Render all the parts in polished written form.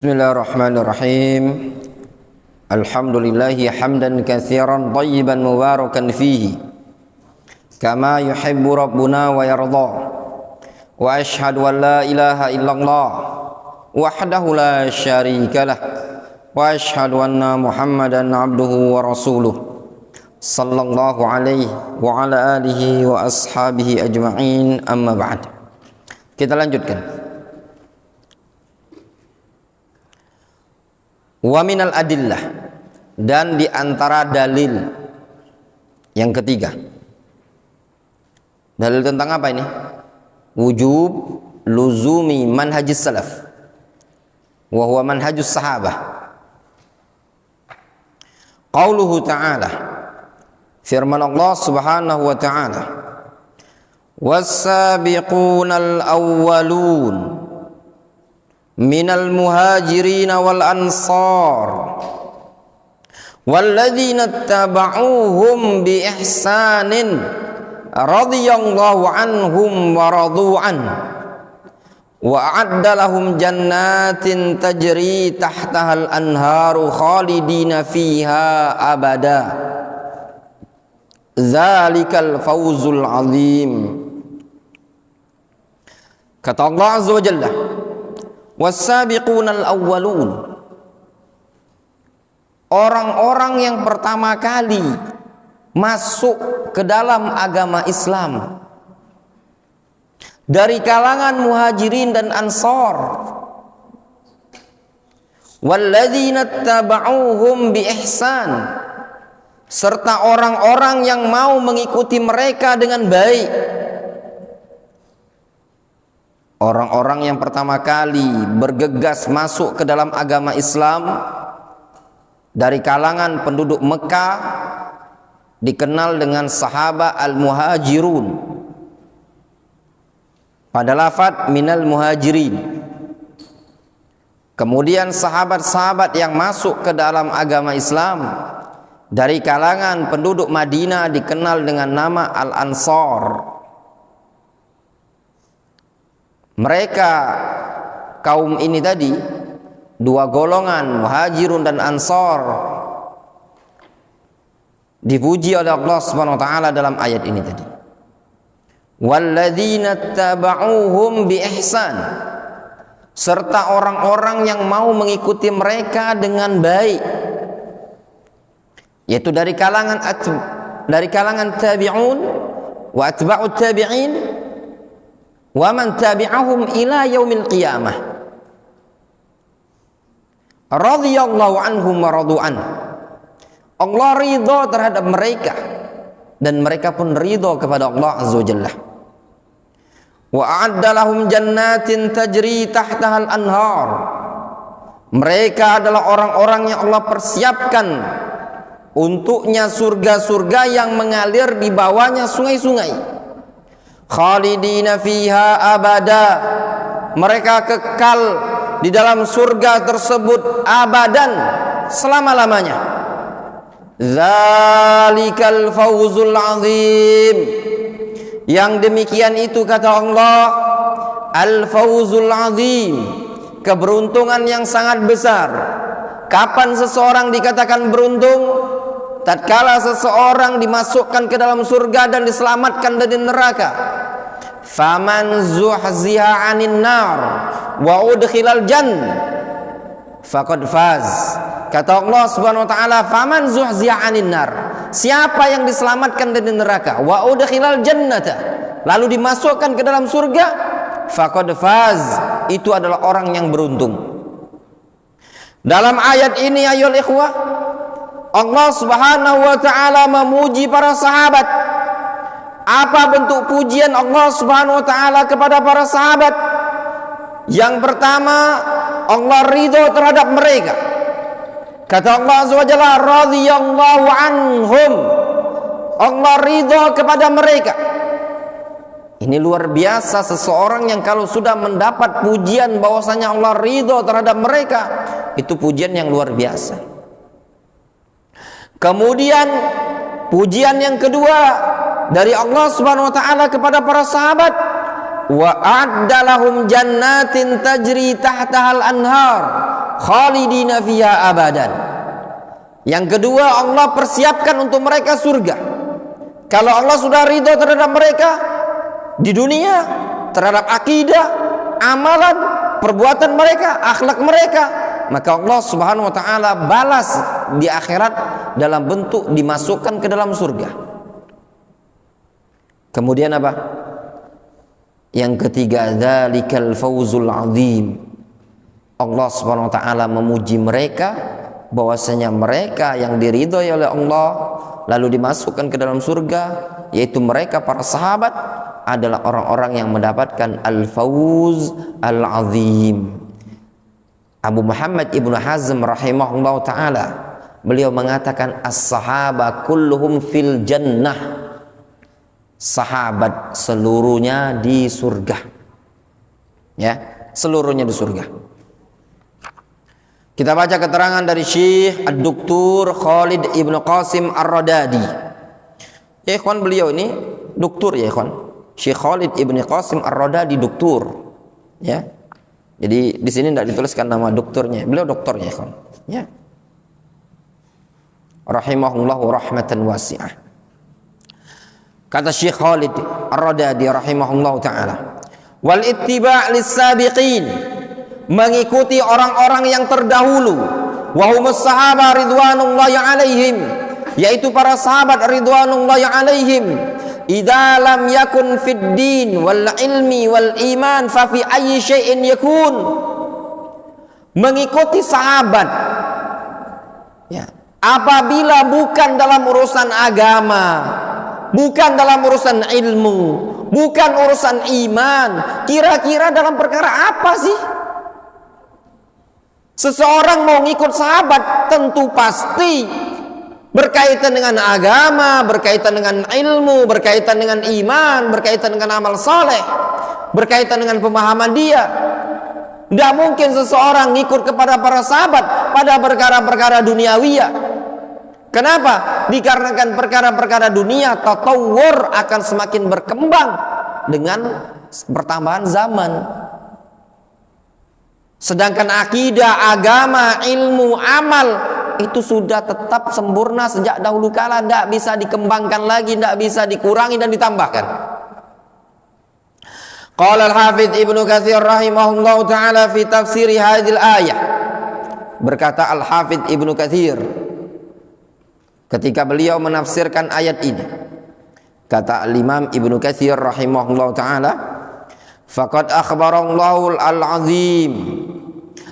Bismillahirrahmanirrahim. Alhamdulillahi hamdan katsiran thayyiban mubarakan fihi kama yuhibbu rabbuna wa yarda. Wa ashhadu an la ilaha illallah wahdahu la syarika lah wa ashhadu anna Muhammadan abduhu wa rasuluh sallallahu alaihi wa ala alihi wa ashabihi ajma'in, amma ba'd. Kita lanjutkan. Wa minal adillah, dan di antara dalil yang ketiga. Dalil tentang apa ini? Wujub luzumi manhajis salaf wa huwa manhajus sahabah. Qauluhu ta'ala, firman Allah subhanahu wa ta'ala, was-sabiqunal awwalun minal muhajirin wal ansar walladzina taba'uuhum bi ihsanin radhiyallahu anhum wa radu an wa a'adda lahum jannatin tajri tahtahal anharu khalidina fiha abada zalikal fawzul azim. Kata Allah azza wa jalla, was-sabiqunal awwalun, orang-orang yang pertama kali masuk ke dalam agama Islam dari kalangan muhajirin dan ansar, walladzina taba'uuhum bi ihsan, serta orang-orang yang mau mengikuti mereka dengan baik. Orang-orang yang pertama kali bergegas masuk ke dalam agama Islam dari kalangan penduduk Mekah dikenal dengan sahabat al-muhajirun pada lafaz minal muhajirin. Kemudian sahabat-sahabat yang masuk ke dalam agama Islam dari kalangan penduduk Madinah dikenal dengan nama al-ansar. Mereka kaum ini tadi, dua golongan muhajirun dan ansar, dipuji oleh Allah Subhanahu wa taala dalam ayat ini tadi. Walladzina taba'uuhum bi ihsan, serta orang-orang yang mau mengikuti mereka dengan baik, yaitu dari kalangan tabi'un wa atba'ut tabi'in wa man tabi'ahum ila yaumil qiyamah radhiyallahu anhum wa radu an. Allah ridha terhadap mereka dan mereka pun ridha kepada Allah azza wa jalla. Wa a'adda lahum jannatin tajri tahtahal anhar, mereka adalah orang-orang yang Allah persiapkan untuknya surga-surga yang mengalir di bawahnya sungai-sungai. Khalidina fiha abada, mereka kekal di dalam surga tersebut abadan, selama-lamanya. Zalikal fawzul azim, yang demikian itu kata Allah al-fawzul azim, keberuntungan yang sangat besar. Kapan seseorang dikatakan beruntung? Tatkala seseorang dimasukkan ke dalam surga dan diselamatkan dari neraka. Faman zuhziha 'anil nar wa udkhilal jannah faqad faz. Kata Allah Subhanahu wa taala, faman zuhziha 'anil nar, siapa yang diselamatkan dari neraka, wa udkhilal jannata, lalu dimasukkan ke dalam surga, faqad faz, itu adalah orang yang beruntung. Dalam ayat ini ayyuhal ikhwah, Allah Subhanahu wa taala memuji para sahabat. Apa bentuk pujian Allah Subhanahu wa taala kepada para sahabat? Yang pertama, Allah ridho terhadap mereka. Kata Allah azza wa jalla, radhiyallahu anhum, Allah ridho kepada mereka. Ini luar biasa, seseorang yang kalau sudah mendapat pujian bahwasanya Allah ridho terhadap mereka, itu pujian yang luar biasa. Kemudian pujian yang kedua dari Allah Subhanahu wa taala kepada para sahabat, wa a'dalahum jannatin tajri tahtahal anhar khalidina fiha abadan. Yang kedua, Allah persiapkan untuk mereka surga. Kalau Allah sudah ridho terhadap mereka di dunia, terhadap akidah, amalan, perbuatan mereka, akhlak mereka, maka Allah Subhanahu wa taala balas di akhirat dalam bentuk dimasukkan ke dalam surga. Kemudian apa? Yang ketiga, dzalikal fauzul azim. Allah Subhanahu wa taala memuji mereka bahwasanya mereka yang diridhoi oleh Allah lalu dimasukkan ke dalam surga, yaitu mereka para sahabat adalah orang-orang yang mendapatkan al-fauz al-azim. Abu Muhammad Ibnu Hazm rahimahullah ta'ala, beliau mengatakan as-sahaba kulluhum fil jannah. Sahabat seluruhnya di surga. Ya, seluruhnya di surga. Kita baca keterangan dari Syekh Ad-Doktor Khalid Ibnu Qasim Ar-Radadi. Ya ikhwan, beliau ini doktor ya ikhwan. Syekh Khalid Ibnu Qasim Ar-Radadi doktor. Ya. Jadi di sini tidak dituliskan nama doktornya. Beliau doktornya ikhwan. Ya. Rahimahullahu rahmatan wasi'ah. Kata Syekh Khalid Ar-Radadi rahimahullahu taala, wal ittiba' lis-sabiqin, mengikuti orang-orang yang terdahulu, wahumus sahabat ridwanullahi alaihim, yaitu para sahabat ridwanullahi alaihim, idza lam yakun fid din wal ilmi wal iman fa fi ayyi syai'in yakun. Mengikuti sahabat ya, apabila bukan dalam urusan agama, bukan dalam urusan ilmu, bukan urusan iman, kira-kira dalam perkara apa sih? Seseorang mau ngikut sahabat tentu pasti berkaitan dengan agama, berkaitan dengan ilmu, berkaitan dengan iman, berkaitan dengan amal soleh, berkaitan dengan pemahaman dia. Tidak mungkin seseorang ngikut kepada para sahabat pada perkara-perkara duniawiyah. Kenapa? Dikarenakan perkara-perkara dunia tatawur akan semakin berkembang dengan pertambahan zaman. Sedangkan akidah, agama, ilmu, amal itu sudah tetap sempurna sejak dahulu kala, tidak bisa dikembangkan lagi, tidak bisa dikurangi dan ditambahkan. Qala al-Hafidz Ibnu Katsir rahimahullahu taala fi tafsir hadhil ayah. Berkata al-Hafidz Ibnu Katsir ketika beliau menafsirkan ayat ini, kata al-Imam Ibnu Katsir rahimahullahu taala, faqad akhbarallahu al-azim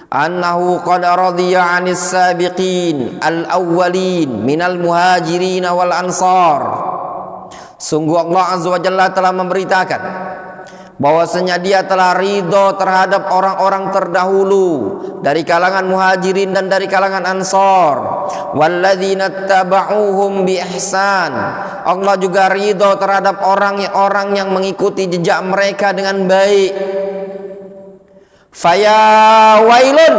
annahu qad radiya 'anis sabiqin al-awwalin minal muhajirin wal ansar. Sungguh Allah azza wa jalla telah memberitakan bahwasanya dia telah ridho terhadap orang-orang terdahulu dari kalangan muhajirin dan dari kalangan ansar. Walladzina tabauhum bi ihsan. Allah juga ridho terhadap orang-orang yang mengikuti jejak mereka dengan baik. Faya wailun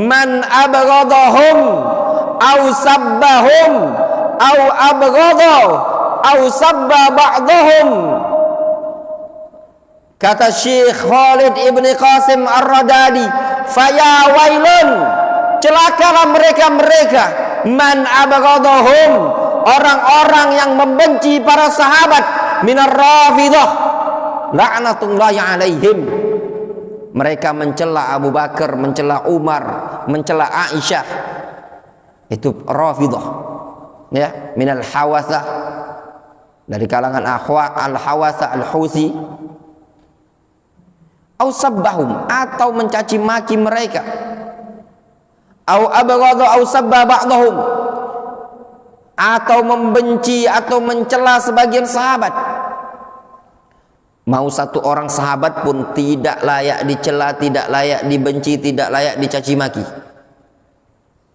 man abghadahum aw sabbahum aw abghadha aw sabba ba'dahum. Kata Syekh Khalid Ibnu Qasim Ar-Radadi, faya wailun, celakalah mereka-mereka, man abghadahum, orang-orang yang membenci para sahabat, minar rafidah la'natullahi alaihim. Mereka mencela Abu Bakar, mencela Umar, mencela Aisyah. Itu rafidah. Ya, minal hawasah, dari kalangan al-hawasah al-husi. Au sabbahum, atau mencaci maki mereka. Au abghadha au sabba ba'dahum, atau membenci atau mencela sebagian sahabat. Mau satu orang sahabat pun tidak layak dicela, tidak layak dibenci, tidak layak dicaci maki.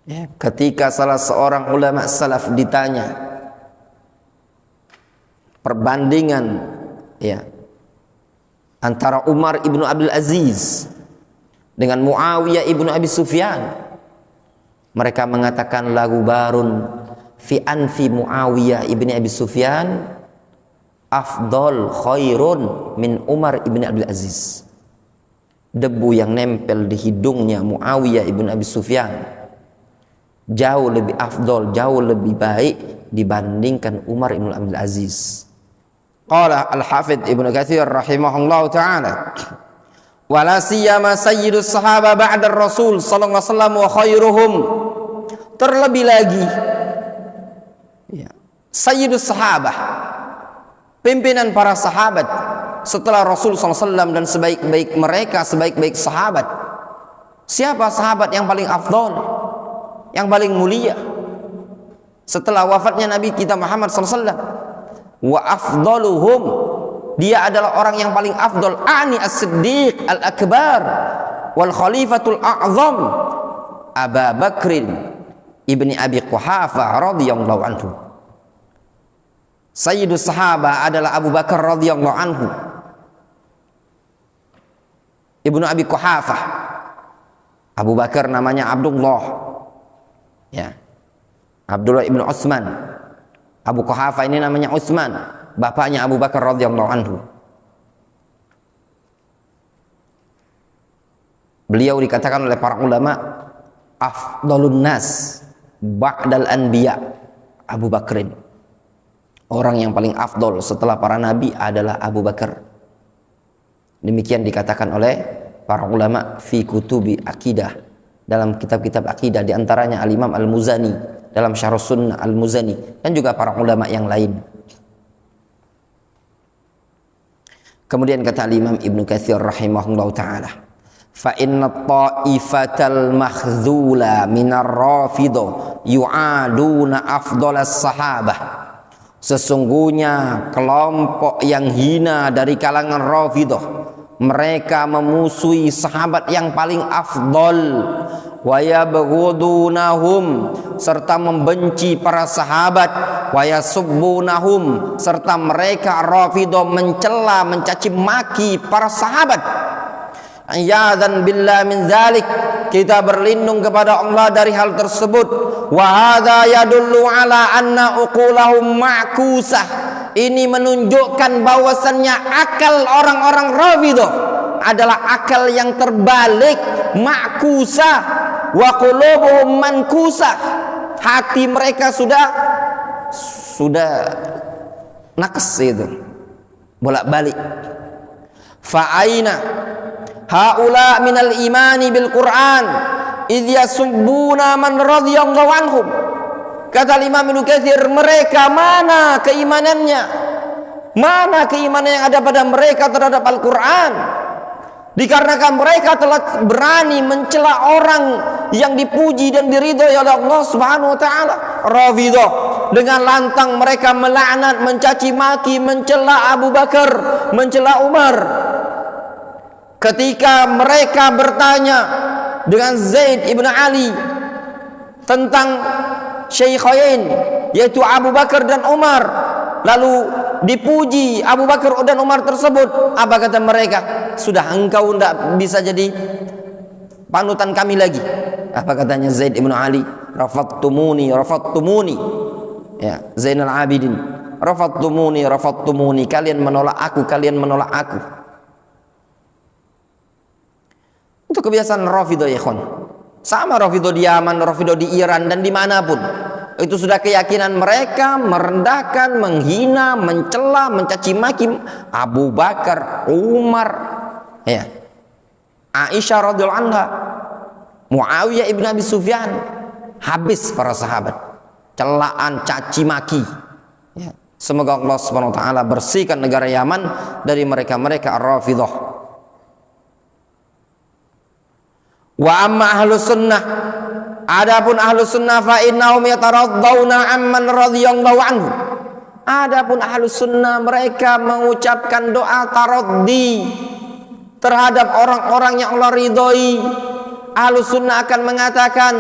Ya, ketika salah seorang ulama salaf ditanya perbandingan ya antara Umar ibnu Abdul Aziz dengan Muawiyah ibnu Abi Sufyan, mereka mengatakan lagu barun fi anfi Muawiyah ibni Abi Sufyan afdal khairun min Umar ibn Abdul Aziz. Debu yang nempel di hidungnya Muawiyah ibn Abi Sufyan jauh lebih afdal, jauh lebih baik dibandingkan Umar ibn Abdul Aziz. Qala Al-Hafidh Ibnu Katsir rahimahullahu taala, wala siyama sayyidus sahaba ba'da Rasul sallallahu alaihi wasallam wa khairuhum. Terlebih lagi ya, sayyidus sahabah, pimpinan para sahabat setelah Rasul SAW dan sebaik-baik mereka, sebaik-baik sahabat. Siapa sahabat yang paling afdal, yang paling mulia setelah wafatnya Nabi kita Muhammad SAW? Wa afdaluhum, dia adalah orang yang paling afdal, ani as-siddiq al-akbar wal khalifatul a'zam Abu Bakr ibni Abi Quhafa radhiyallahu anhu. Sayyidus sahabah adalah Abu Bakar radhiyallahu anhu, ibnu Abi Quhafa. Abu Bakar namanya Abdullah, ya, Abdullah ibnu Utsman. Abu Quhafa ini namanya Utsman, bapaknya Abu Bakar radhiyallahu anhu. Beliau dikatakan oleh para ulama afdalun nas ba'dal anbiya Abu Bakrin. Orang yang paling afdal setelah para nabi adalah Abu Bakar. Demikian dikatakan oleh para ulama fi kutubi akidah, dalam kitab-kitab akidah, diantaranya Al-Imam Al-Muzani dalam Syarh Sunnah Al-Muzani, dan juga para ulama yang lain. Kemudian kata Imam Ibnu Katsir rahimahullahu taala, fa inna ta'ifatal makhzula minar rafidah yu'aduna afdalas sahabah. Sesungguhnya kelompok yang hina dari kalangan Rafidah, mereka memusuhi sahabat yang paling afdal, wa yabghudunahum, serta membenci para sahabat, wa yasubbunahum, serta mereka Rafidah mencela, mencaci maki para sahabat. A'yadzan billah min dzalik, kita berlindung kepada Allah dari hal tersebut. Wa hadza yadullu ala anna uqulahum ma'kusah, ini menunjukkan bahwasannya akal orang-orang Rafidah adalah akal yang terbalik, ma'kusah, wa qulubuhum mankusah, hati mereka sudah nakes itu, bolak-balik. Fa aina haula minal imani bil Quran idh yasubbuna man radhiyallahu anhum. Kata Imam Ibnu Katsir, mereka mana keimanannya? Mana keimanan yang ada pada mereka terhadap Al-Quran? Dikarenakan mereka telah berani mencela orang yang dipuji dan diridhoi oleh Allah Subhanahu wa taala. Rafidah dengan lantang mereka melaknat, mencaci maki, mencela Abu Bakar, mencela Umar. Ketika mereka bertanya dengan Zaid ibn Ali tentang Syaikhain, yaitu Abu Bakar dan Umar, lalu dipuji Abu Bakar dan Umar tersebut, apa kata mereka? Sudah, engkau tidak bisa jadi panutan kami lagi. Apa katanya Zaid ibn Ali? Rafattumuni, ya, Zainal Abidin, rafattumuni, kalian menolak aku. Itu kebiasaan Rafidah ya ikhwan. Sama Rafidah di Yaman, Rafidah di Iran, dan dimanapun. Itu sudah keyakinan mereka merendahkan, menghina, mencela, mencaci maki Abu Bakar, Umar, ya, Aisyah radhiyallahu anha, Muawiyah ibn Abi Sufyan. Habis para sahabat, celaan, caci maki, ya. Semoga Allah Subhanahu wa taala bersihkan negara Yaman dari mereka-mereka Ar-Rafidah. Wa amma ahlus sunnah, adapun ahlus sunnah fa innahum yataraddawna amman radhiyallahu anhu. Adapun ahlus sunnah, mereka mengucapkan doa taraddi terhadap orang-orang yang Allah ridhoi. Ahlus sunnah akan mengatakan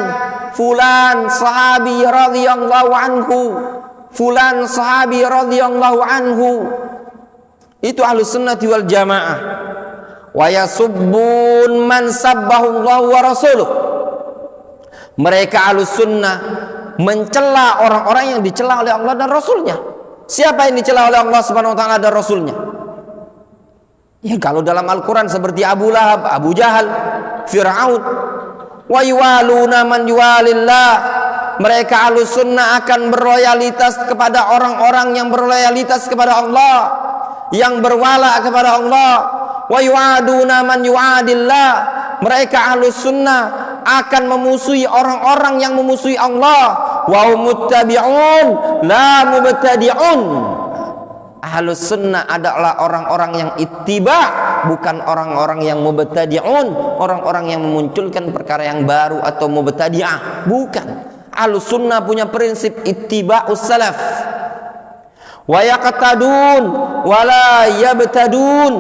fulan sahabi radhiyallahu anhu, fulan sahabi radhiyallahu anhu. Itu ahlus sunnah wal jamaah. Wa yasubbun man sabbahu Allah wa rasuluh. Mereka ahlus sunnah mencela orang-orang yang dicela oleh Allah dan Rasulnya. Siapa yang dicela oleh Allah Subhanahu wa taala dan Rasulnya? Ya kalau dalam Al-Quran seperti Abu Lahab, Abu Jahal, Fir'aun. Wa yuwaluna man yuwalillah. Mereka Ahlus Sunnah akan berloyalitas kepada orang-orang yang berloyalitas kepada Allah, yang berwala kepada Allah. Wa yu'aduna man yu'adillah. Mereka Ahlus Sunnah akan memusuhi orang-orang yang memusuhi Allah. Wa hum muttabi'un la mubtadi'un. Ahlus Sunnah adalah orang-orang yang ittiba, bukan orang-orang yang mubtadi'un, orang-orang yang memunculkan perkara yang baru atau mubtadi'ah. Bukan. Ahlus Sunnah punya prinsip ittiba'us salaf. Wa yaqtadun wa la yabtadun.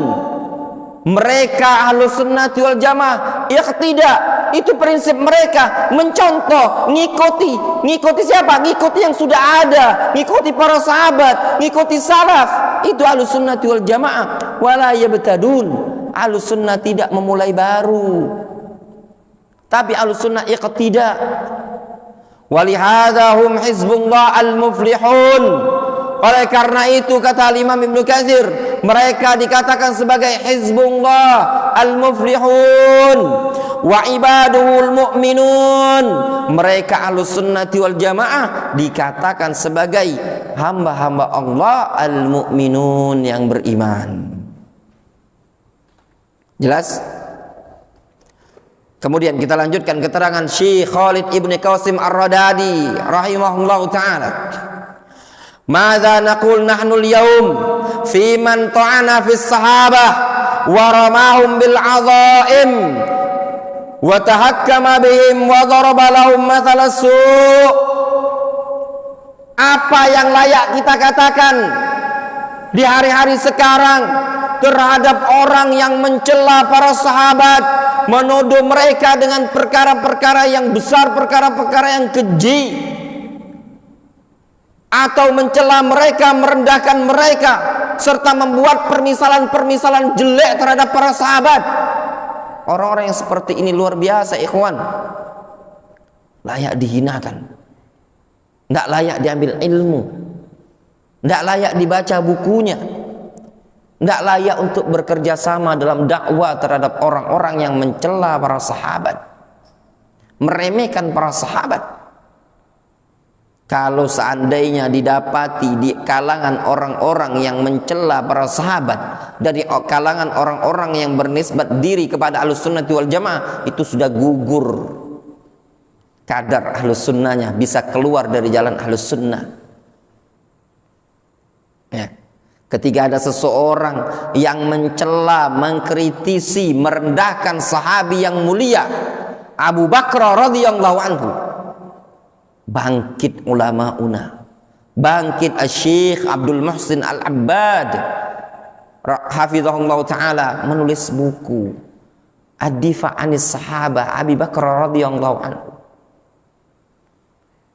Mereka Ahlus Sunnati wal Jamaah iqtida, itu prinsip mereka, mencontoh, ngikuti siapa? Ngikuti yang sudah ada, ngikuti para sahabat, ngikuti salaf. Itu Ahlus Sunnati wal Jamaah. Wala yabtadun. Ahlus Sunnah tidak memulai baru, tapi Ahlus Sunnah iqtida. Walihada hum hizbullah al-muflihun. Oleh karena itu kata Imam Ibnu Katsir, mereka dikatakan sebagai hizbullah al-muflihun wa ibaduhul mu'minun. Mereka Ahlus Sunnati wal Jamaah dikatakan sebagai hamba-hamba Allah al-mu'minun, yang beriman. Jelas? Kemudian kita lanjutkan keterangan Syekh Khalid Ibn Qasim Ar-Radadi rahimahullahu ta'ala. Madza naqul nahnu al-yawm fi man ta'ana fi sahabah wa ramahum bil 'adha'im wa tahakkama bihim wa daraba lahum mathal as-su'. Apa yang layak kita katakan di hari-hari sekarang terhadap orang yang mencela para sahabat, menuduh mereka dengan perkara-perkara yang besar, perkara-perkara yang keji, atau mencela mereka, merendahkan mereka, serta membuat permisalan-permisalan jelek terhadap para sahabat. Orang-orang yang seperti ini luar biasa, ikhwan. Layak dihinakan, tidak layak diambil ilmu, tidak layak dibaca bukunya, tidak layak untuk bekerja sama dalam dakwah terhadap orang-orang yang mencela para sahabat, meremehkan para sahabat. Kalau seandainya didapati di kalangan orang-orang yang mencela para sahabat, dari kalangan orang-orang yang bernisbat diri kepada Ahlus Sunnah wal Jamaah, itu sudah gugur kadar Ahlus Sunnahnya, bisa keluar dari jalan Ahlus Sunnah. Ya. Ketika ada seseorang yang mencela, mengkritisi, merendahkan sahabi yang mulia Abu Bakar radhiyallahu anhu, bangkit ulamauna, bangkit Syekh Abdul Muhsin Al-Abbad hafizahullah ta'ala, menulis buku Ad-Difa' anis Sahabah Abi Bakar radhiyallahu anhu.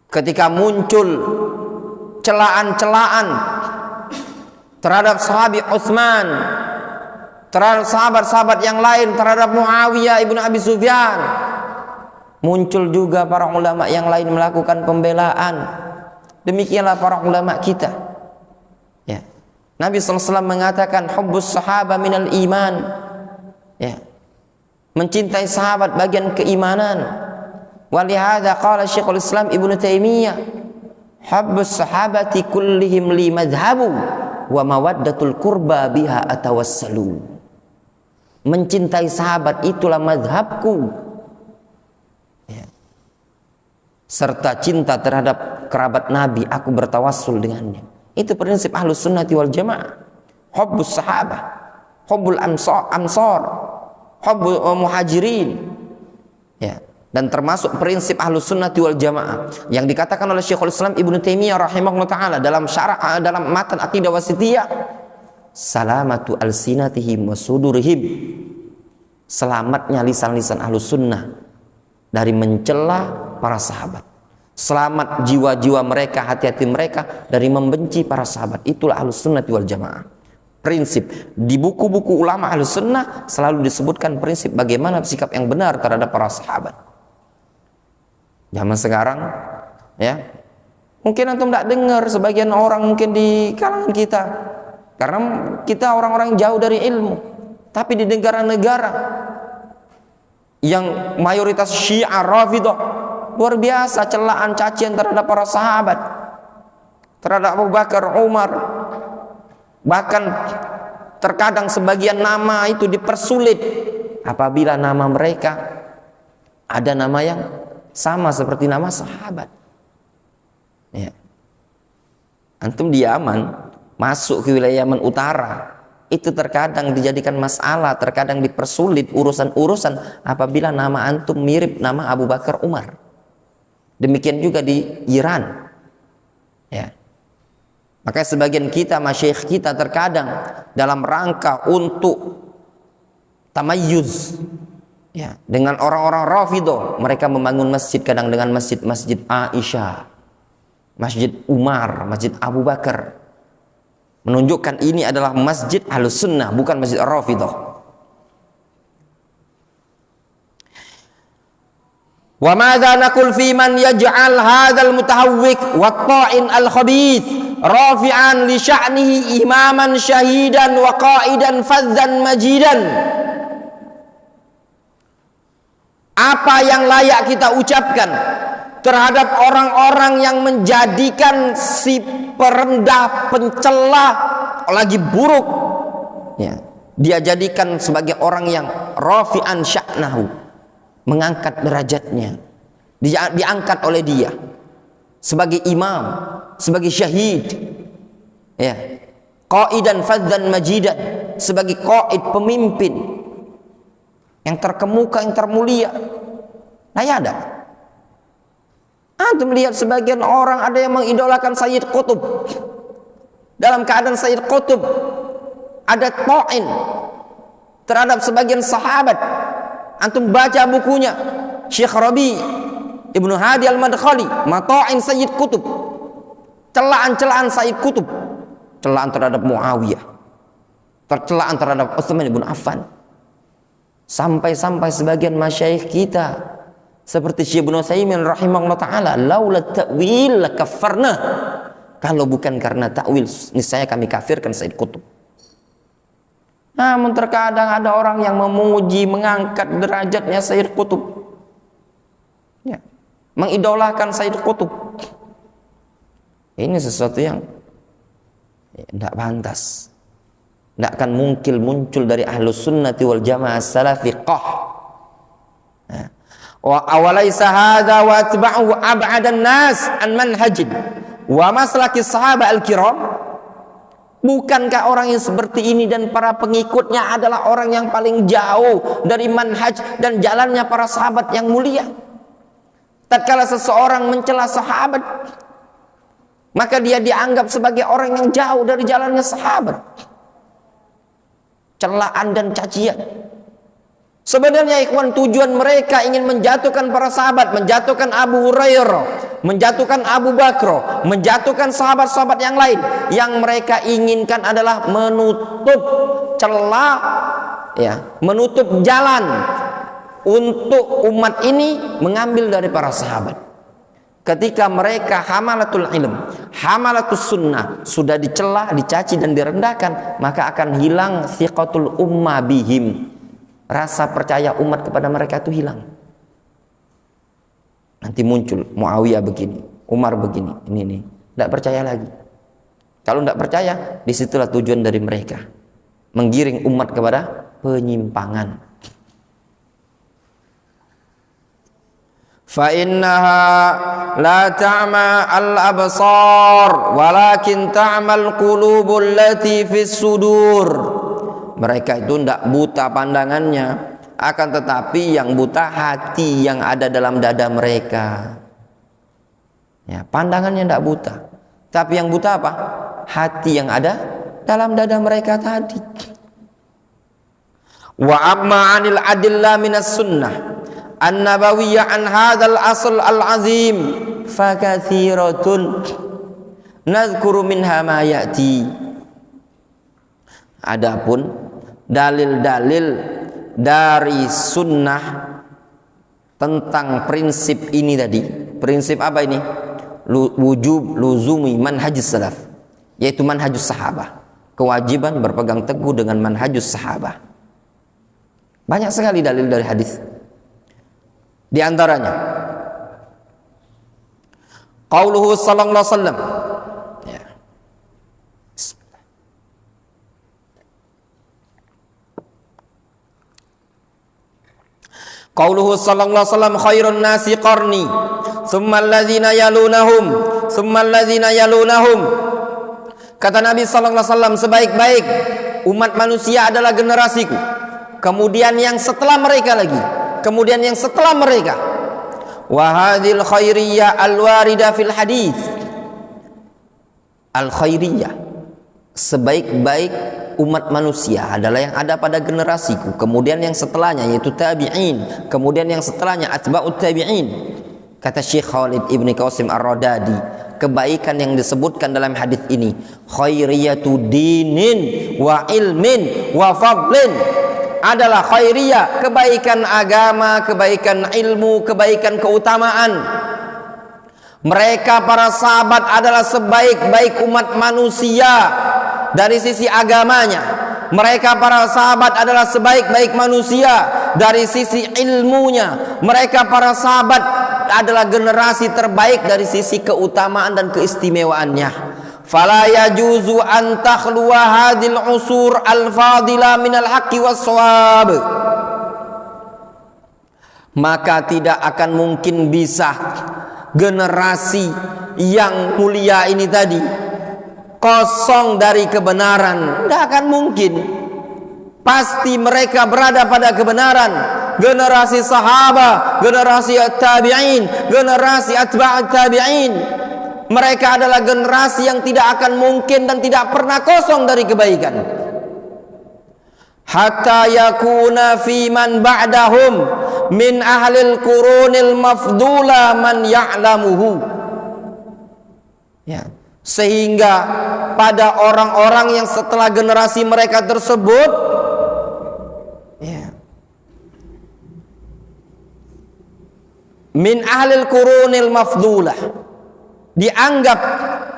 Ketika muncul celaan-celaan terhadap sahabi Utsman, terhadap sahabat-sahabat yang lain, terhadap Muawiyah ibnu Abi Sufyan, muncul juga para ulama yang lain melakukan pembelaan. Demikianlah para ulama kita. Ya. Nabi SAW mengatakan hubbus sahaba minal iman. Ya. Mencintai sahabat bagian keimanan. Walihada qala Syekhul Islam Ibnu Taimiyah, hubbus sahabati kullihim li madhhabu wa mawaddatul qurba biha atawassalu. Mencintai sahabat itulah madhabku, serta cinta terhadap kerabat Nabi, aku bertawassul dengannya. Itu prinsip Ahlus Sunnati wal Jamaah. Hubbus sahabah, hubbul ansar, hubbul muhajirin. Ya. Dan termasuk prinsip Ahlus Sunnati wal Jamaah yang dikatakan oleh Syekhul Islam Ibnu Taimiyah rahimahullah taala dalam syarah, dalam matan Aqidah Wasithiyah, salamatu alsinatihim wa sudurihim. Selamatnya lisan-lisan Ahlus Sunnah dari mencela para sahabat. Selamat jiwa-jiwa mereka, hati-hati mereka dari membenci para sahabat. Itulah Ahlus Sunnati wal Jamaah. Prinsip di buku-buku ulama Ahlus Sunnah selalu disebutkan prinsip bagaimana sikap yang benar terhadap para sahabat. Zaman sekarang, ya, Mungkin antum tidak dengar, sebagian orang mungkin di kalangan kita, karena kita orang-orang yang jauh dari ilmu. Tapi di negara-negara yang mayoritas Syiah Rafidhah, luar biasa celaan cacian terhadap para sahabat, terhadap Abu Bakar, Umar. Bahkan terkadang sebagian nama itu dipersulit apabila nama mereka ada nama yang sama seperti nama sahabat. Ya. Antum di Yaman, masuk ke wilayah Yaman Utara, itu terkadang dijadikan masalah, terkadang dipersulit urusan-urusan apabila nama antum mirip nama Abu Bakar, Umar. Demikian juga di Iran. Ya. Makanya sebagian kita, masyayikh kita terkadang dalam rangka untuk tamayyuz, ya, dengan orang-orang Rafidhah, mereka membangun masjid, kadang dengan masjid Aisyah, Masjid Umar, Masjid Abu Bakar, menunjukkan ini adalah masjid Ahlus Sunnah, bukan masjid Rafidhah. Wa madza naqul fi man yaj'al hadzal mutahawwik wa ta'in al-khabith rafi'an li sya'nihi imaman syahidan wa qa'idan fadzan majidan. Apa yang layak kita ucapkan terhadap orang-orang yang menjadikan si perendah, pencela, lagi buruk, ya, dia jadikan sebagai orang yang rafi'an sya'nahu, mengangkat derajatnya, diangkat oleh dia sebagai imam, sebagai syahid, ya, qaidan fadzan majidan, sebagai qaid, pemimpin yang terkemuka, yang termulia. Layak ada. Antum lihat sebagian orang ada yang mengidolakan Sayyid Qutb. Dalam keadaan Sayyid Qutb ada ta'in terhadap sebagian sahabat. Antum baca bukunya Syekh Rabi Ibnu Hadi Al-Madkhali, Mata'in Sayyid Qutb, celaan-celaan Sayyid Qutb, celaan terhadap Muawiyah, celaan terhadap Utsman bin Affan. Sampai-sampai sebagian masyayikh kita seperti Syekh Ibnu Utsaimin rahimahullah taala, laula ta'wil lakaffarna, kalau bukan karena takwil niscaya kami kafirkan Sayyid Qutb. Namun terkadang ada orang yang memuji, mengangkat derajatnya Sayyid Qutb, ya, mengidolakan Sayyid Qutb. Ini sesuatu yang tidak pantas, tidak akan mungkin muncul dari Ahlus Sunnati wal Jamaah Salafiqah. Wa awalaysa hadza wa atba'uhu ab'adan nas an manhajin wa maslaki sahabat al-kiram. Bukankah orang yang seperti ini dan para pengikutnya adalah orang yang paling jauh dari manhaj dan jalannya para sahabat yang mulia? Tatkala seseorang mencela sahabat, maka dia dianggap sebagai orang yang jauh dari jalannya sahabat. Celaan dan cacian. Sebenarnya ikhwan, tujuan mereka ingin menjatuhkan para sahabat, menjatuhkan Abu Hurairah, menjatuhkan Abu Bakar, menjatuhkan sahabat-sahabat yang lain. Yang mereka inginkan adalah menutup celah, ya, menutup jalan untuk umat ini mengambil dari para sahabat. Ketika mereka hamalatul ilm, hamalatus sunnah sudah dicela, dicaci dan direndahkan, maka akan hilang thiqatul ummah bihim. Rasa percaya umat kepada mereka itu hilang. Nanti muncul Muawiyah begini, Umar begini, ini tidak percaya lagi. Kalau tidak percaya, disitulah tujuan dari mereka, menggiring umat kepada penyimpangan. Fa innaha la ta'ma al-absar walakin ta'mal qulubul lati fis sudur. Mereka itu tidak buta pandangannya, akan tetapi yang buta hati yang ada dalam dada mereka. Ya, pandangannya tidak buta, tapi yang buta apa? Hati yang ada dalam dada mereka tadi. Wa amma 'anil adillah minas sunnah an-nabawiyyah an hadzal asl al-'azim fa katsiratun nadhkuru minha ma ya'ti. Adapun dalil-dalil dari sunnah tentang prinsip ini tadi, prinsip apa ini? wujub luzumi manhajus salaf, yaitu manhajus sahabah, kewajiban berpegang teguh dengan manhajus sahabah. Banyak sekali dalil dari hadis. Di antaranya qauluhu sallallahu alaihi wasallam, ya. Qauluhu sallallahu alaihi wasallam khairun nasi qarni thumma alladhina yalunahum thumma alladhina yalunahum. Kata Nabi sallallahu alaihi wasallam, sebaik-baik umat manusia adalah generasiku, kemudian yang setelah mereka lagi, kemudian yang setelah mereka. Wa hadhil khairiyyah al-warida fil hadis. Al-khairiyyah, sebaik-baik umat manusia adalah yang ada pada generasiku, kemudian yang setelahnya yaitu tabi'in, kemudian yang setelahnya atba'ut tabi'in. Kata Syekh Khalid Ibn Qasim Ar-Radadi, kebaikan yang disebutkan dalam hadis ini khairiyatu dinin wa ilmin wa fadlin, adalah khairiyah, kebaikan agama, kebaikan ilmu, kebaikan keutamaan. Mereka para sahabat adalah sebaik-baik umat manusia dari sisi agamanya. Mereka para sahabat adalah sebaik-baik manusia dari sisi ilmunya. Mereka para sahabat adalah generasi terbaik dari sisi keutamaan dan keistimewaannya. Fala yajuzu an takhluwa hadhil usur al-fadila minal haqqi was-shawab. Maka tidak akan mungkin bisa generasi yang mulia ini tadi kosong dari kebenaran. Tidak akan mungkin. Pasti mereka berada pada kebenaran. Generasi sahabat, generasi tabi'in, generasi atba'ut tabi'in, mereka adalah generasi yang tidak akan mungkin dan tidak pernah kosong dari kebaikan. Hatta yakuna fi man ba'dahum min ahlil qurunil mafdula man ya'lamuhu. Ya, sehingga pada orang-orang yang setelah generasi mereka tersebut, ya, min ahlil qurunil mafdulah, dianggap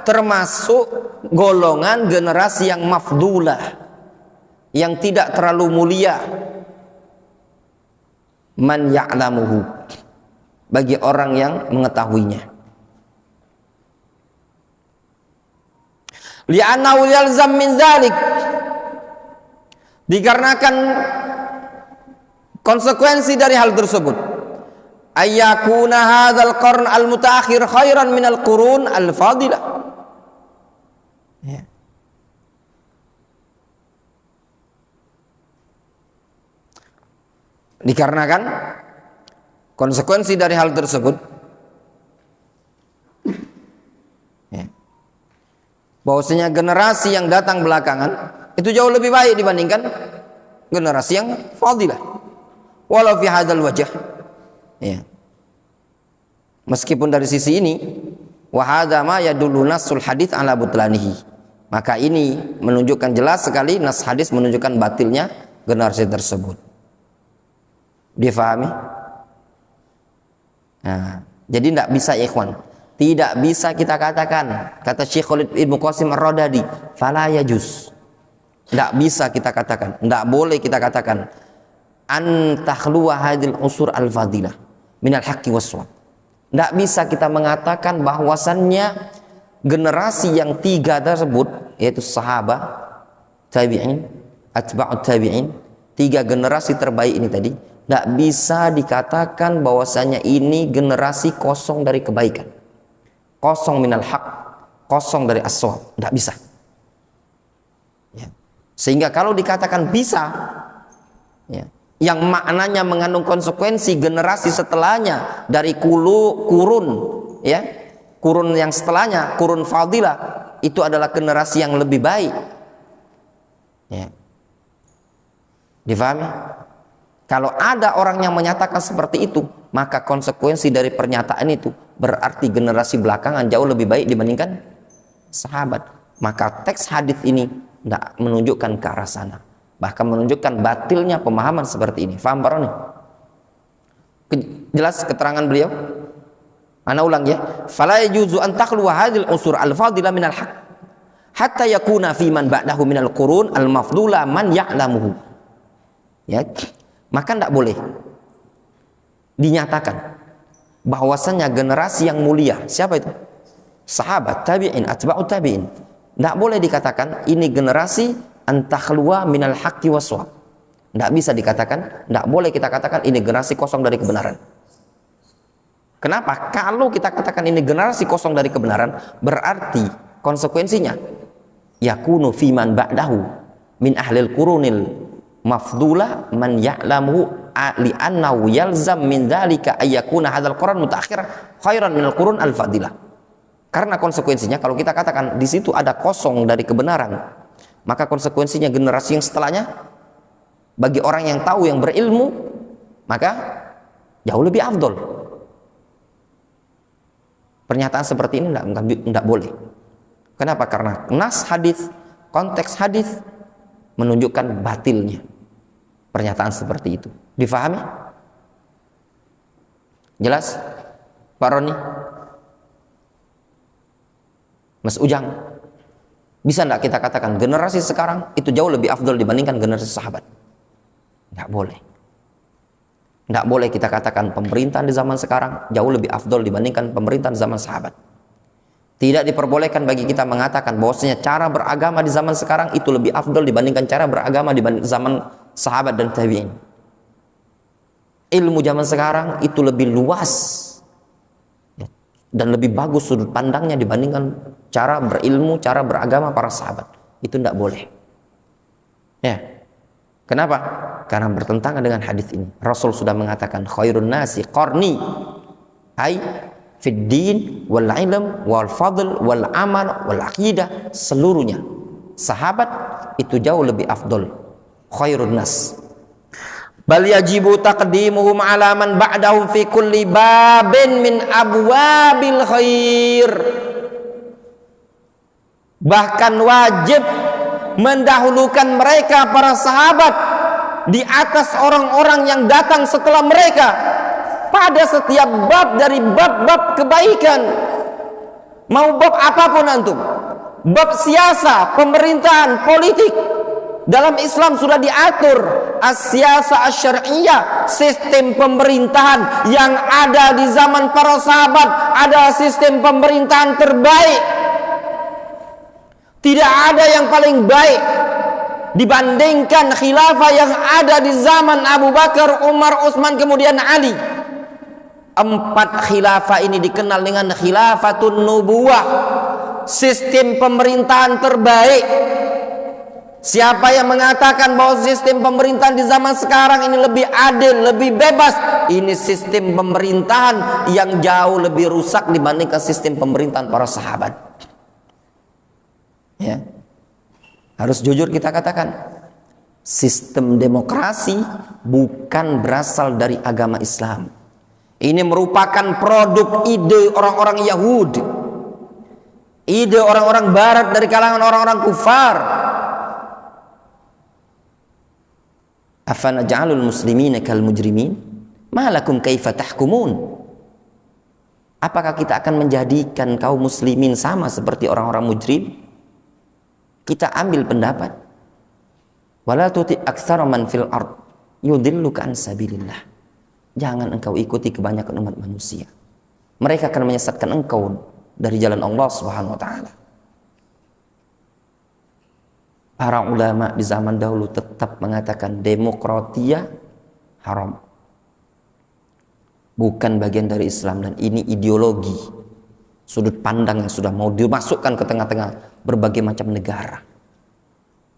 termasuk golongan generasi yang mafdulah, yang tidak terlalu mulia. Man ya'lamuhu, bagi orang yang mengetahuinya. Li'annahu yalzam min dzalik, dikarenakan konsekuensi dari hal tersebut, ayyakuna hadzal qarn al-mutaakhir khairan minal qurun al-fadilah. Ya. Dikarenakan konsekuensi dari hal tersebut, ya, bahwasanya generasi yang datang belakangan itu jauh lebih baik dibandingkan generasi yang fadilah, walau fi hadzal wajh. Ya. Meskipun dari sisi ini, wa hadza ma yadullu nasul hadits ala butlanihi, maka ini menunjukkan jelas sekali, nas hadis menunjukkan batilnya generasi tersebut. Difahami? Nah, jadi tidak bisa ikhwan, tidak bisa kita katakan, kata Syekh Khalid Ibn Qasim Ar-Radadi, fala yajuz, tidak bisa kita katakan, tidak boleh kita katakan an takhluwa hadil usur al-fadilah minal haqqi was-shawab. Tidak bisa kita mengatakan bahwasannya generasi yang tiga tersebut, yaitu sahabat, tabi'in, atba'ut tabi'in, tiga generasi terbaik ini tadi, tidak bisa dikatakan bahwasanya ini generasi kosong dari kebaikan, kosong minal haq, kosong dari as-shawab. Tidak bisa. Ya. Sehingga kalau dikatakan bisa, ya, yang maknanya mengandung konsekuensi generasi setelahnya dari kurun, ya, kurun yang setelahnya, kurun fadilah, itu adalah generasi yang lebih baik. Ya. Difahami? Kalau ada orang yang menyatakan seperti itu, maka konsekuensi dari pernyataan itu berarti generasi belakangan jauh lebih baik dibandingkan sahabat. Maka teks hadis ini tidak menunjukkan ke arah sana, bahkan menunjukkan batilnya pemahaman seperti ini. Faham para nih? Jelas keterangan beliau? Ana ulang ya. Fala yajuzu an takhluwa hadhil unsur al-fadila minal haqq hatta yakuna fi man ba'dahu minal qurun al-mafdula man ya'lamuhu. Ya. Maka tidak boleh dinyatakan bahwasannya generasi yang mulia, siapa itu? Sahabat, tabi'in, atba'ut tabi'in. Tidak boleh dikatakan ini generasi antakhluwa minal haqqi waswab. Tidak bisa dikatakan, tidak boleh kita katakan ini generasi kosong dari kebenaran. Kenapa? Kalau kita katakan ini generasi kosong dari kebenaran, berarti konsekuensinya yakunu fiman ba'dahu min ahlil qurunil mafdula man ya'lamu li'annahu yalzam min dzalika ayyakuna hadzal quran mutaakhir khairan minal qurun al-fadilah. Karena konsekuensinya kalau kita katakan di situ ada kosong dari kebenaran, maka konsekuensinya generasi yang setelahnya bagi orang yang tahu, yang berilmu, maka jauh lebih afdol. Pernyataan seperti ini tidak boleh. Kenapa? Karena nas hadis, konteks hadis menunjukkan batilnya pernyataan seperti itu. Difahami? Jelas? Pak Roni? Mas Ujang? Bisa enggak kita katakan generasi sekarang itu jauh lebih afdol dibandingkan generasi sahabat? Enggak boleh. Enggak boleh kita katakan pemerintahan di zaman sekarang jauh lebih afdol dibandingkan pemerintahan zaman sahabat. Tidak diperbolehkan bagi kita mengatakan bahwasanya cara beragama di zaman sekarang itu lebih afdol dibandingkan cara beragama di zaman sahabat dan tabi'in. Ilmu zaman sekarang itu lebih luas dan lebih bagus sudut pandangnya dibandingkan cara berilmu, cara beragama para sahabat. Itu tidak boleh. Ya. Kenapa? Karena bertentangan dengan hadis ini. Rasul sudah mengatakan khairun nasi qarni, ai fid din wal ilm wal fadl wal amal wal aqidah, seluruhnya sahabat itu jauh lebih afdol, khairun nas. Bal yajibu taqdimuhum ala man ba'dahum fi kulli babin min abwabil khair. Bahkan wajib mendahulukan mereka para sahabat di atas orang-orang yang datang setelah mereka pada setiap bab dari bab-bab kebaikan. Mau bab apapun antum, bab siasa, pemerintahan, politik, dalam Islam sudah diatur as-siyasa asy-syar'iyyah, sistem pemerintahan yang ada di zaman para sahabat adalah sistem pemerintahan terbaik. Tidak ada yang paling baik dibandingkan khilafah yang ada di zaman Abu Bakar, Umar, Utsman, kemudian Ali. 4 khilafah ini dikenal dengan khilafatun nubuwah, sistem pemerintahan terbaik. Siapa yang mengatakan bahwa sistem pemerintahan di zaman sekarang ini lebih adil, lebih bebas, ini sistem pemerintahan yang jauh lebih rusak dibandingkan sistem pemerintahan para sahabat. Ya. Harus jujur kita katakan, sistem demokrasi bukan berasal dari agama Islam. Ini merupakan produk ide orang-orang Yahudi, ide orang-orang Barat dari kalangan orang-orang kufar. Afanaj'alul muslimina kal mujrimin ma lakum kaifa tahkumun. Apakah kita akan menjadikan kaum muslimin sama seperti orang-orang mujrim? Kita ambil pendapat wala tuti aktsara man fil ard yudilluka an sabilillah. Jangan engkau ikuti kebanyakan umat manusia, mereka akan menyesatkan engkau dari jalan Allah Subhanahu wa taala. Para ulama di zaman dahulu tetap mengatakan demokratia haram, bukan bagian dari Islam, dan ini ideologi, sudut pandang yang sudah mau dimasukkan ke tengah-tengah berbagai macam negara.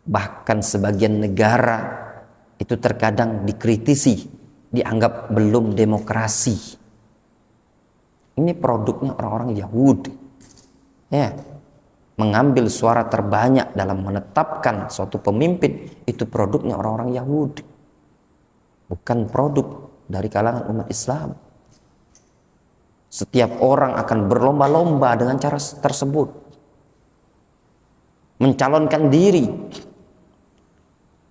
Bahkan sebagian negara itu terkadang dikritisi, dianggap belum demokrasi. Ini produknya orang-orang Yahudi. Ya, mengambil suara terbanyak dalam menetapkan suatu pemimpin itu produknya orang-orang Yahudi, bukan produk dari kalangan umat Islam. Setiap orang akan berlomba-lomba dengan cara tersebut, mencalonkan diri.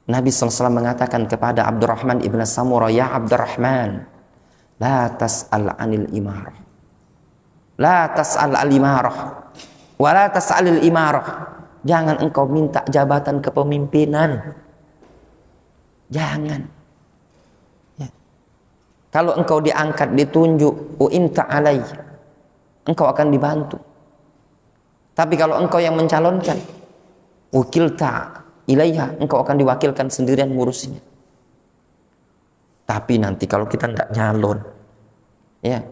Nabi SAW mengatakan kepada Abdurrahman ibn Samurah, ya Abdurrahman, la tas'al anil imarah, La tas'al al-imarah wa la tas'alil imarah. Jangan engkau minta jabatan kepemimpinan. Jangan. Ya. Kalau engkau diangkat, ditunjuk, u'inta alai, engkau akan dibantu. Tapi kalau engkau yang mencalonkan, ukilta ilaiha, engkau akan diwakilkan sendirian ngurusinya. Tapi nanti kalau kita tidak nyalon, ya,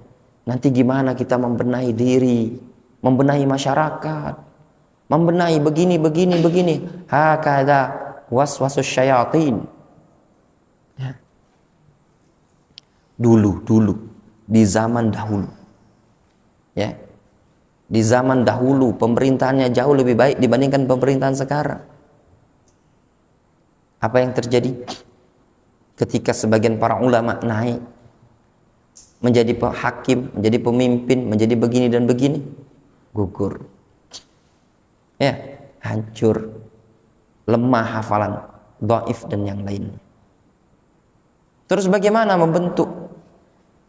nanti gimana kita membenahi diri, membenahi masyarakat, membenahi begini. Hakadha waswasus syayatin. Ya. Dulu di zaman dahulu, ya, di zaman dahulu pemerintahannya jauh lebih baik dibandingkan pemerintahan sekarang. Apa yang terjadi ketika sebagian para ulama naik menjadi hakim, menjadi pemimpin, menjadi begini dan begini? Gugur, ya, hancur, lemah hafalan, dhaif dan yang lainnya. Terus bagaimana membentuk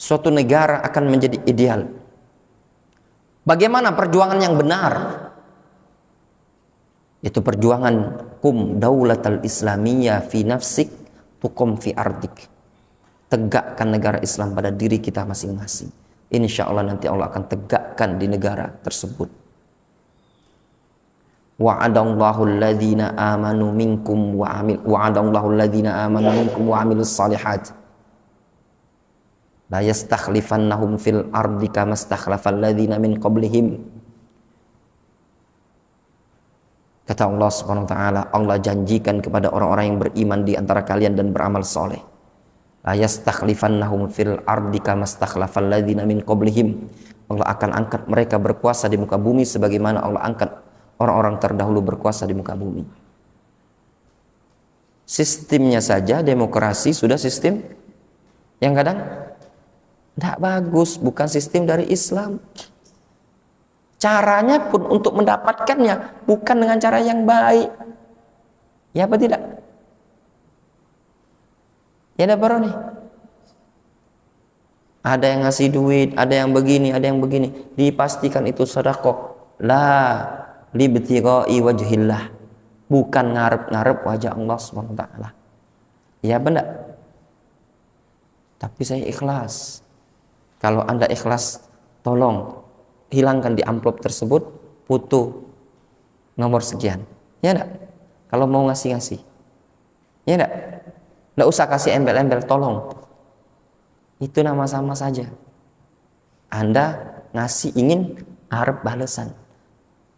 suatu negara akan menjadi ideal? Bagaimana perjuangan yang benar? Itu perjuangan kum daulatal islamiyah fi nafsik tukum fi ardik. Tegakkan negara Islam pada diri kita masing-masing. Insya Allah nanti Allah akan tegakkan di negara tersebut. Wa'adallahu alladhina amanu minkum wa'adallahu alladhina amanu minkum wa amilus salihat. La yastakhlifannahum fil ardi kama stakhlafal ladzina min qablihim. Kata Allah Subhanahu wa taala, Allah janjikan kepada orang-orang yang beriman di antara kalian dan beramal soleh. La yastakhlifannahum fil ardi kama stakhlafal ladzina min qablihim. Allah akan angkat mereka berkuasa di muka bumi sebagaimana Allah angkat orang-orang terdahulu berkuasa di muka bumi. Sistemnya saja demokrasi sudah sistem yang kadang tidak bagus, bukan sistem dari Islam. Caranya pun untuk mendapatkannya bukan dengan cara yang baik. Ya apa tidak? Ya ada baru nih. Ada yang ngasih duit, ada yang begini, ada yang begini. Dipastikan itu sedekah. La libtigha'i wajhillah. Bukan ngarep-ngarep wajah Allah SWT. Ya benar. Tapi saya ikhlas. Kalau Anda ikhlas, tolong hilangkan di amplop tersebut foto nomor sekian. Ya enggak? Kalau mau ngasih-ngasih. Ya enggak? Enggak usah kasih embel-embel, tolong. Itu nama sama saja. Anda ngasih ingin harap balasan.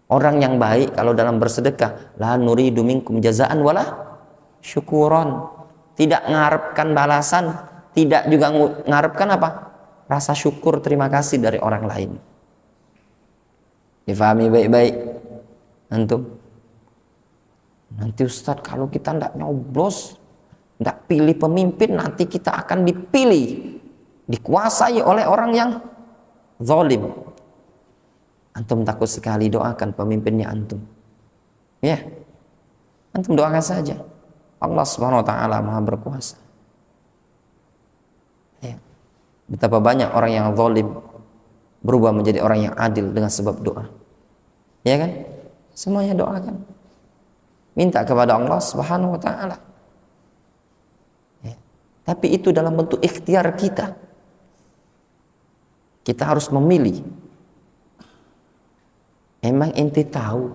Orang yang baik kalau dalam bersedekah, la nuridu minkum jazaan wala syukuron. Tidak mengharapkan balasan, tidak juga mengharapkan apa? Rasa syukur, terima kasih dari orang lain. Difahami baik-baik antum? Nanti Ustadz kalau kita tidak nyoblos, tidak pilih pemimpin, nanti kita akan dipilih, dikuasai oleh orang yang zalim. Antum takut sekali, doakan pemimpinnya antum. Ya, antum doakan saja. Allah Subhanahu wa taala Maha berkuasa. Ya. Betapa banyak orang yang zalim berubah menjadi orang yang adil dengan sebab doa. Ya kan? Semuanya doakan. Minta kepada Allah Subhanahu wa taala. Ya. Tapi itu dalam bentuk ikhtiar kita. Kita harus memilih. Emang ente tahu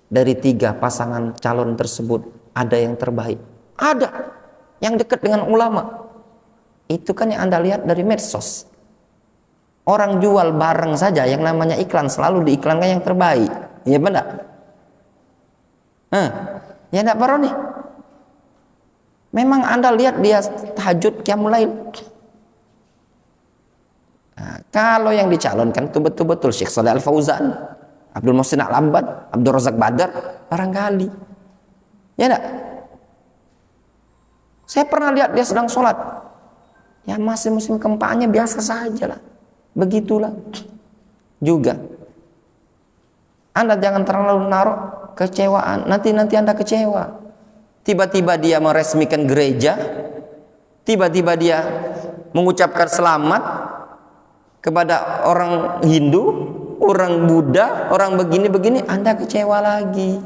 dari 3 pasangan calon tersebut ada yang terbaik? Ada yang dekat dengan ulama. Itu kan yang Anda lihat dari medsos. Orang jual barang saja yang namanya iklan selalu diiklankan yang terbaik. Iya benar? Ya enggak baru nih. Memang Anda lihat dia tahajud qiyamul lail. Nah, kalau yang dicalonkan itu betul-betul Syekh Shalih Al Fauzan, Abdul Muhsin Al-Abbad, Abdul Razak Badar, barangkali. Ya enggak? Saya pernah lihat dia sedang sholat. Ya masih musim keempatnya biasa saja lah. Begitulah. Juga. Anda jangan terlalu naruh kecewaan. Nanti Anda kecewa. Tiba-tiba dia meresmikan gereja. Tiba-tiba dia mengucapkan selamat. kepada orang Hindu, orang Buddha, orang begini-begini, Anda kecewa lagi.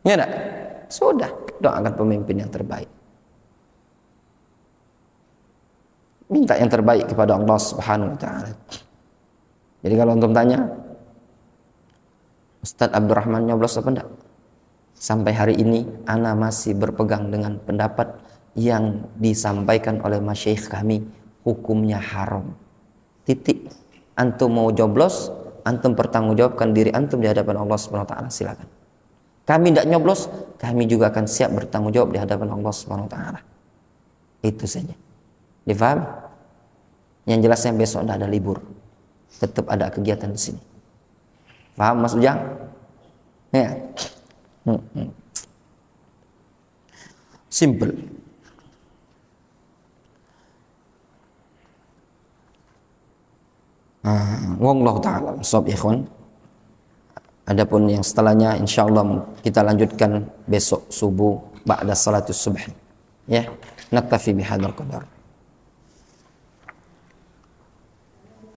Ya enggak? Sudah, doakan pemimpin yang terbaik. Minta yang terbaik kepada Allah Subhanahu wa taala. Jadi kalau antum tanya, Ustadz Abdurrahman nyoblos apa enggak? Sampai hari ini ana masih berpegang dengan pendapat yang disampaikan oleh masyayikh kami, hukumnya haram. Titik. Antum mau joblos, antum pertanggungjawabkan diri antum di hadapan Allah Subhanahu wa taala, silakan. Kami tidak nyoblos, kami juga akan siap bertanggung jawab di hadapan Allah Subhanahu wa taala. Itu saja. Difahami? Yang jelasnya besok tidak ada libur. Tetap ada kegiatan di sini. Paham Mas Ujang? Ya. Simple. Wallahu ta'ala shawab ikhwan. Adapun yang setelahnya insyaallah kita lanjutkan besok subuh ba'da salatus subh. Ya, naktafi bihadzal qadar.